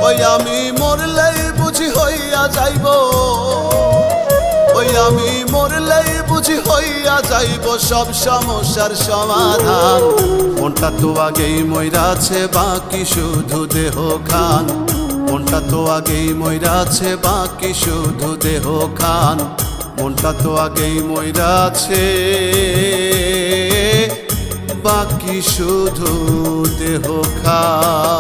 ওই আমি মরলেই বুঝি হইয়া যাইব, ওই আমি মরলেই বুঝি হইয়া যাইব সব সমস্যার সমাধান। মনটা তো আগেই মইরাছে বাকি শুধু দেহ খান, মনটা তো আগেই মইরাছে বাকি শুধু দেহ খান, মনটা তো আগেই মইরাছে বাকি শুধু দেহ খান।